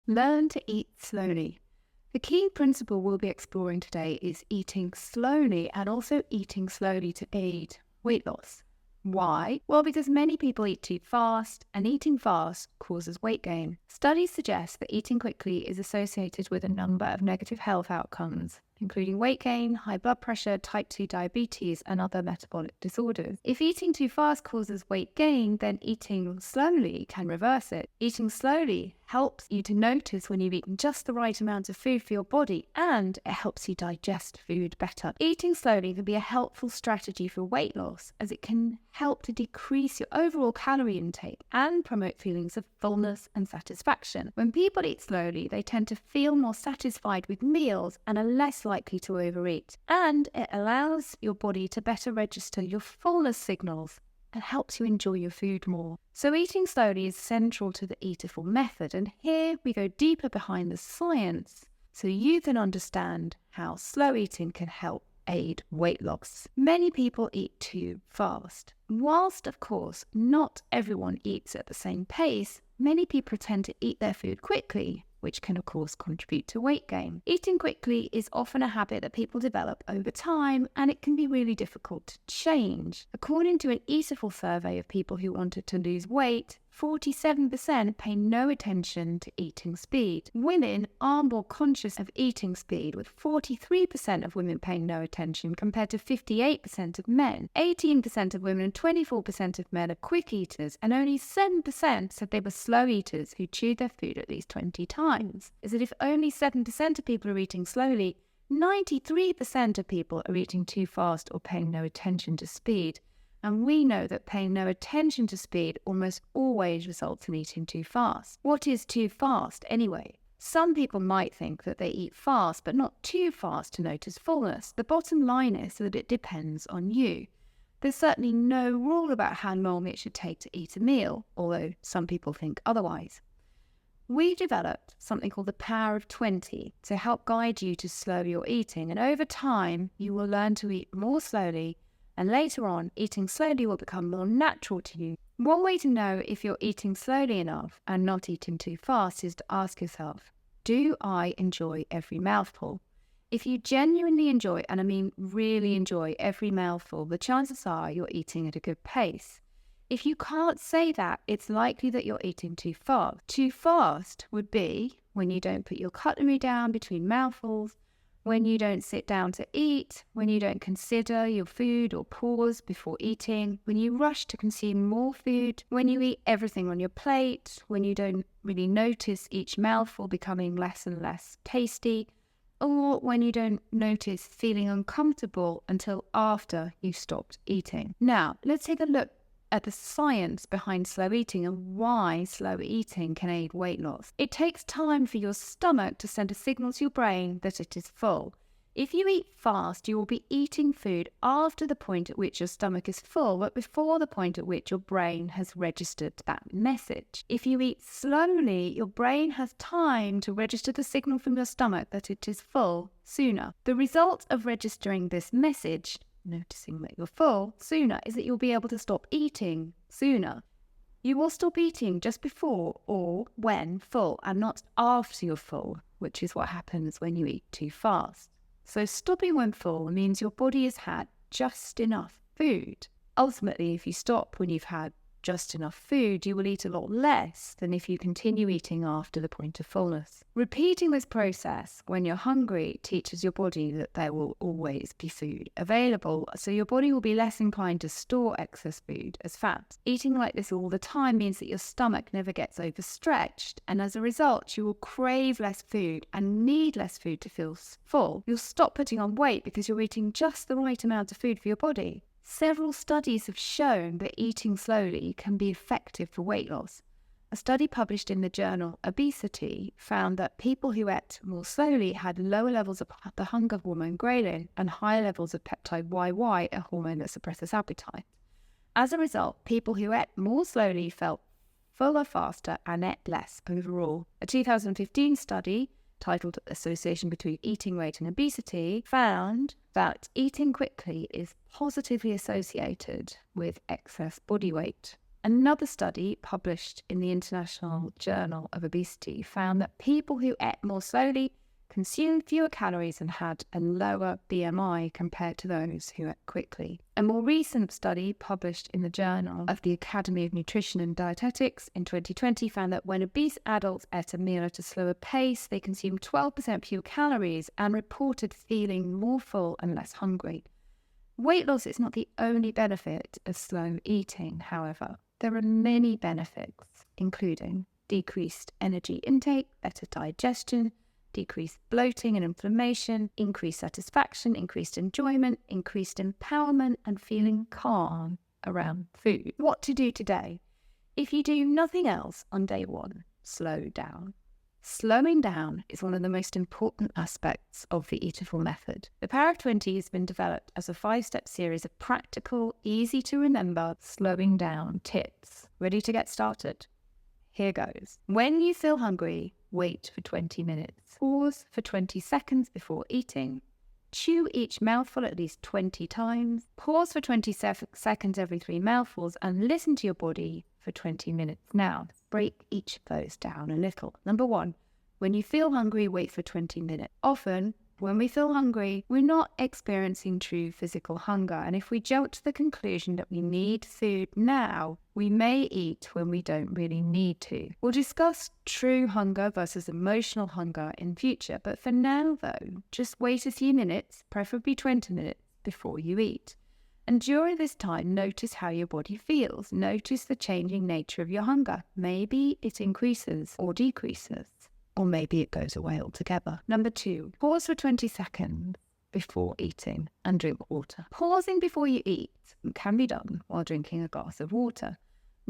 Learn to eat slowly. The key principle we'll be exploring today is eating slowly and also eating slowly to aid weight loss. Why? Well, because many people eat too fast, and eating fast causes weight gain. Studies suggest that eating quickly is associated with a number of negative health outcomes, including weight gain, high blood pressure, type 2 diabetes, and other metabolic disorders. If eating too fast causes weight gain, then eating slowly can reverse it. Eating slowly helps you to notice when you've eaten just the right amount of food for your body, and it helps you digest food better. Eating slowly can be a helpful strategy for weight loss, as it can help to decrease your overall calorie intake and promote feelings of fullness and satisfaction. When people eat slowly, they tend to feel more satisfied with meals and are less likely to overeat. And it allows your body to better register your fullness signals and helps you enjoy your food more. So eating slowly is central to the Eatiful method, and here we go deeper behind the science so you can understand how slow eating can help aid weight loss. Many people eat too fast. Whilst, of course, not everyone eats at the same pace, many people tend to eat their food quickly, which can, of course, contribute to weight gain. Eating quickly is often a habit that people develop over time, and it can be really difficult to change. According to an Eatiful survey of people who wanted to lose weight, 47% pay no attention to eating speed. Women are more conscious of eating speed, with 43% of women paying no attention compared to 58% of men. 18% of women and 24% of men are quick eaters, and only 7% said they were slow eaters who chewed their food at least 20 times. Is that if only 7% of people are eating slowly, 93% of people are eating too fast or paying no attention to speed. And we know that paying no attention to speed almost always results in eating too fast. What is too fast anyway? Some people might think that they eat fast, but not too fast to notice fullness. The bottom line is that it depends on you. There's certainly no rule about how long it should take to eat a meal, although some people think otherwise. We developed something called the Power of 20 to help guide you to slow your eating, and over time you will learn to eat more slowly, and later on, eating slowly will become more natural to you. One way to know if you're eating slowly enough and not eating too fast is to ask yourself, do I enjoy every mouthful? If you genuinely enjoy, and I mean really enjoy every mouthful, the chances are you're eating at a good pace. If you can't say that, it's likely that you're eating too fast. Too fast would be when you don't put your cutlery down between mouthfuls, when you don't sit down to eat, when you don't consider your food or pause before eating, when you rush to consume more food, when you eat everything on your plate, when you don't really notice each mouthful becoming less and less tasty, or when you don't notice feeling uncomfortable until after you've stopped eating. Now, let's take a look at the science behind slow eating and why slow eating can aid weight loss. It takes time for your stomach to send a signal to your brain that it is full. If you eat fast, you will be eating food after the point at which your stomach is full, but before the point at which your brain has registered that message. If you eat slowly, your brain has time to register the signal from your stomach that it is full sooner. The result of registering this message, noticing that you're full sooner, is that you'll be able to stop eating sooner. You will stop eating just before or when full, and not after you're full, which is what happens when you eat too fast. So stopping when full means your body has had just enough food. Ultimately, if you stop when you've had just enough food, you will eat a lot less than if you continue eating after the point of fullness. Repeating this process when you're hungry teaches your body that there will always be food available, so your body will be less inclined to store excess food as fat. Eating like this all the time means that your stomach never gets overstretched, and as a result, you will crave less food and need less food to feel full. You'll stop putting on weight because you're eating just the right amount of food for your body. Several studies have shown that eating slowly can be effective for weight loss. A study published in the journal Obesity found that people who ate more slowly had lower levels of the hunger hormone ghrelin and higher levels of peptide YY, a hormone that suppresses appetite. As a result, people who ate more slowly felt fuller faster and ate less overall. A 2015 study titled Association Between Eating Weight and Obesity found that eating quickly is positively associated with excess body weight. Another study published in the International Journal of Obesity found that people who ate more slowly consumed fewer calories and had a lower BMI compared to those who ate quickly. A more recent study published in the Journal of the Academy of Nutrition and Dietetics in 2020 found that when obese adults ate a meal at a slower pace, they consumed 12% fewer calories and reported feeling more full and less hungry. Weight loss is not the only benefit of slow eating, however. There are many benefits, including decreased energy intake, better digestion, decreased bloating and inflammation, increased satisfaction, increased enjoyment, increased empowerment, and feeling calm around food. What to do today? If you do nothing else on day one, slow down. Slowing down is one of the most important aspects of the Eatiful method. The Power of 20 has been developed as a 5-step series of practical, easy to remember, slowing down tips. Ready to get started? Here goes. When you feel hungry, wait for 20 minutes. Pause for 20 seconds before eating. Chew each mouthful at least 20 times. Pause for 20 seconds every 3 mouthfuls and listen to your body for 20 minutes. Now, break each of those down a little. Number 1, when you feel hungry, wait for 20 minutes. Often, when we feel hungry, we're not experiencing true physical hunger. And if we jump to the conclusion that we need food now, we may eat when we don't really need to. We'll discuss true hunger versus emotional hunger in future. But for now, though, just wait a few minutes, preferably 20 minutes, before you eat. And during this time, notice how your body feels. Notice the changing nature of your hunger. Maybe it increases or decreases, or maybe it goes away altogether. Number 2, pause for 20 seconds before eating and drink water. Pausing before you eat can be done while drinking a glass of water.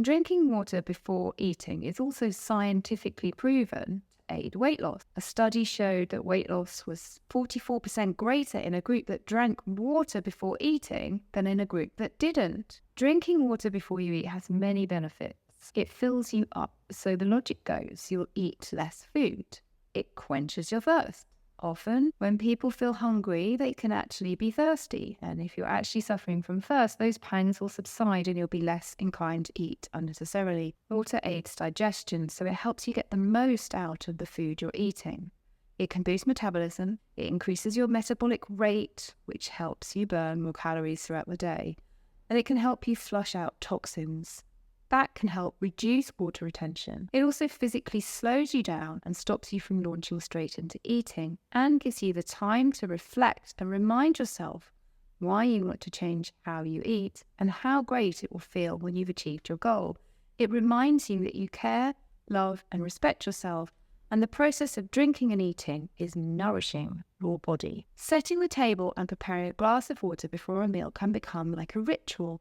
Drinking water before eating is also scientifically proven to aid weight loss. A study showed that weight loss was 44% greater in a group that drank water before eating than in a group that didn't. Drinking water before you eat has many benefits. It fills you up, so the logic goes you'll eat less food. It quenches your thirst. Often, when people feel hungry, they can actually be thirsty. And if you're actually suffering from thirst, those pangs will subside and you'll be less inclined to eat unnecessarily. Water aids digestion, so it helps you get the most out of the food you're eating. It can boost metabolism. It increases your metabolic rate, which helps you burn more calories throughout the day. And it can help you flush out toxins. That can help reduce water retention. It also physically slows you down and stops you from launching straight into eating and gives you the time to reflect and remind yourself why you want to change how you eat and how great it will feel when you've achieved your goal. It reminds you that you care, love, and respect yourself, and the process of drinking and eating is nourishing your body. Setting the table and preparing a glass of water before a meal can become like a ritual.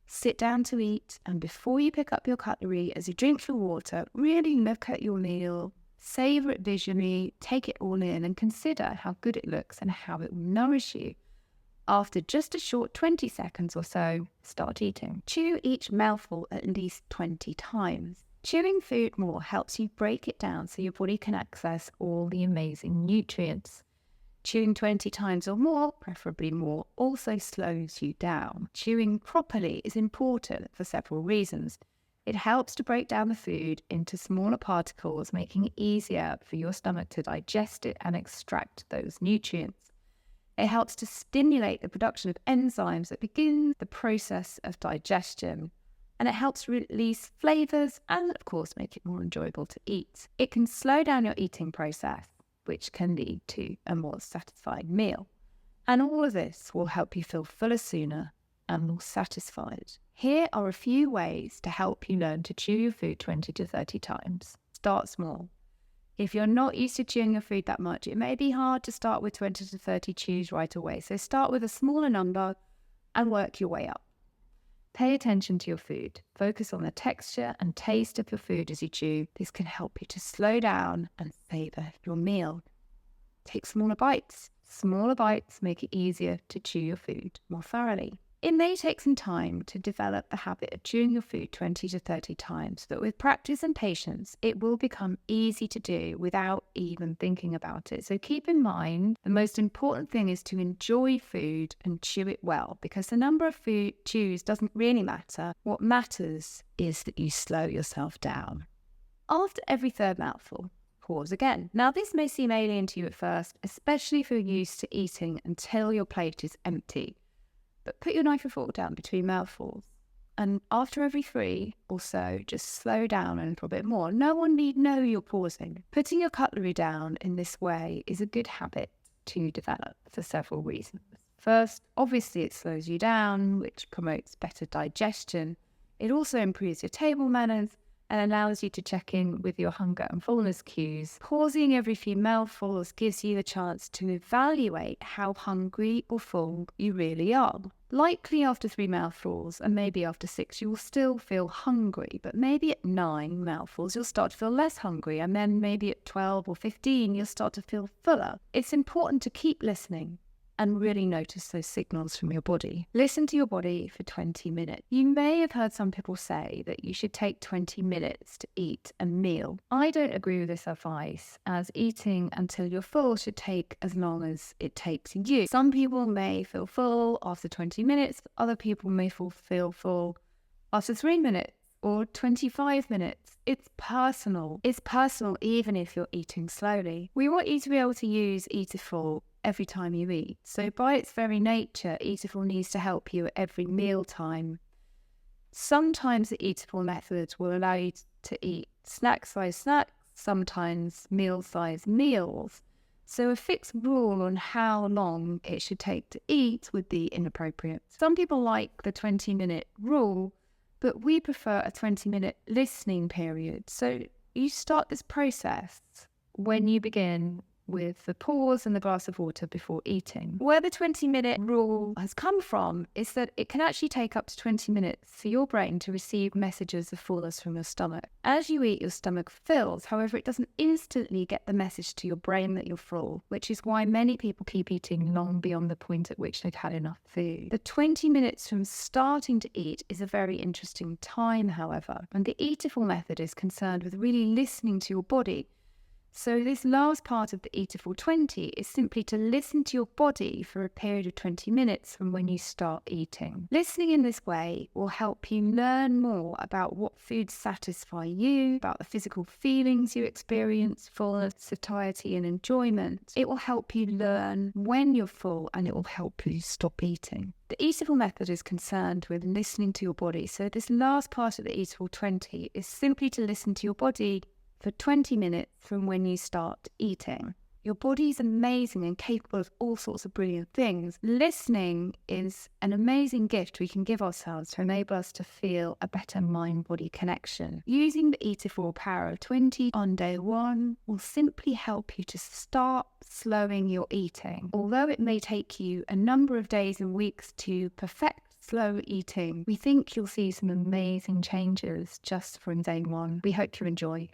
Sit down to eat, and before you pick up your cutlery, as you drink your water, really look at your meal, savor it visually, take it all in, and consider how good it looks and how it will nourish you. After just a short 20 seconds or so, start eating. Chew each mouthful at least 20 times. Chewing food more helps you break it down so your body can access all the amazing nutrients. Chewing 20 times or more, preferably more, also slows you down. Chewing properly is important for several reasons. It helps to break down the food into smaller particles, making it easier for your stomach to digest it and extract those nutrients. It helps to stimulate the production of enzymes that begin the process of digestion. And it helps release flavors and, of course, make it more enjoyable to eat. It can slow down your eating process, which can lead to a more satisfying meal. And all of this will help you feel fuller sooner and more satisfied. Here are a few ways to help you learn to chew your food 20 to 30 times. Start small. If you're not used to chewing your food that much, it may be hard to start with 20 to 30 chews right away. So start with a smaller number and work your way up. Pay attention to your food. Focus on the texture and taste of your food as you chew. This can help you to slow down and savor your meal. Take smaller bites. Smaller bites make it easier to chew your food more thoroughly. It may take some time to develop the habit of chewing your food 20 to 30 times, but with practice and patience, it will become easy to do without even thinking about it. So keep in mind, the most important thing is to enjoy food and chew it well, because the number of food chews doesn't really matter. What matters is that you slow yourself down. After every third mouthful, pause again. Now, this may seem alien to you at first, especially if you're used to eating until your plate is empty. But put your knife and fork down between mouthfuls. And after every 3 or so, just slow down a little bit more. No one need know you're pausing. Putting your cutlery down in this way is a good habit to develop for several reasons. First, obviously it slows you down, which promotes better digestion. It also improves your table manners and allows you to check in with your hunger and fullness cues. Pausing every few mouthfuls gives you the chance to evaluate how hungry or full you really are. Likely after 3 mouthfuls, and maybe after 6, you will still feel hungry, but maybe at 9 mouthfuls, you'll start to feel less hungry, and then maybe at 12 or 15, you'll start to feel fuller. It's important to keep listening and really notice those signals from your body. Listen to your body for 20 minutes. You may have heard some people say that you should take 20 minutes to eat a meal. I don't agree with this advice, as eating until you're full should take as long as it takes you. Some people may feel full after 20 minutes, other people may feel full after 3 minutes or 25 minutes. It's personal. It's personal even if you're eating slowly. We want you to be able to use Eatiful every time you eat. So by its very nature, Eatiful needs to help you at every meal time. Sometimes the Eatiful method will allow you to eat snack-size snacks, sometimes meal-size meals. So a fixed rule on how long it should take to eat would be inappropriate. Some people like the 20-minute rule, but we prefer a 20-minute listening period. So you start this process when you begin with the pause and the glass of water before eating. Where the 20-minute rule has come from is that it can actually take up to 20 minutes for your brain to receive messages of fullness from your stomach. As you eat, your stomach fills. However, it doesn't instantly get the message to your brain that you're full, which is why many people keep eating long beyond the point at which they've had enough food. The 20 minutes from starting to eat is a very interesting time, however, and the Eatiful method is concerned with really listening to your body. So this last part of the Eatiful 20 is simply to listen to your body for a period of 20 minutes from when you start eating. Listening in this way will help you learn more about what foods satisfy you, about the physical feelings you experience, fullness, satiety and enjoyment. It will help you learn when you're full, and it will help you stop eating. The Eatiful method is concerned with listening to your body. So this last part of the Eatiful 20 is simply to listen to your body for 20 minutes from when you start eating. Your body is amazing and capable of all sorts of brilliant things. Listening is an amazing gift we can give ourselves to enable us to feel a better mind-body connection. Using the Eatiful power of 20 on day 1 will simply help you to start slowing your eating. Although it may take you a number of days and weeks to perfect slow eating, we think you'll see some amazing changes just from day 1. We hope you enjoy.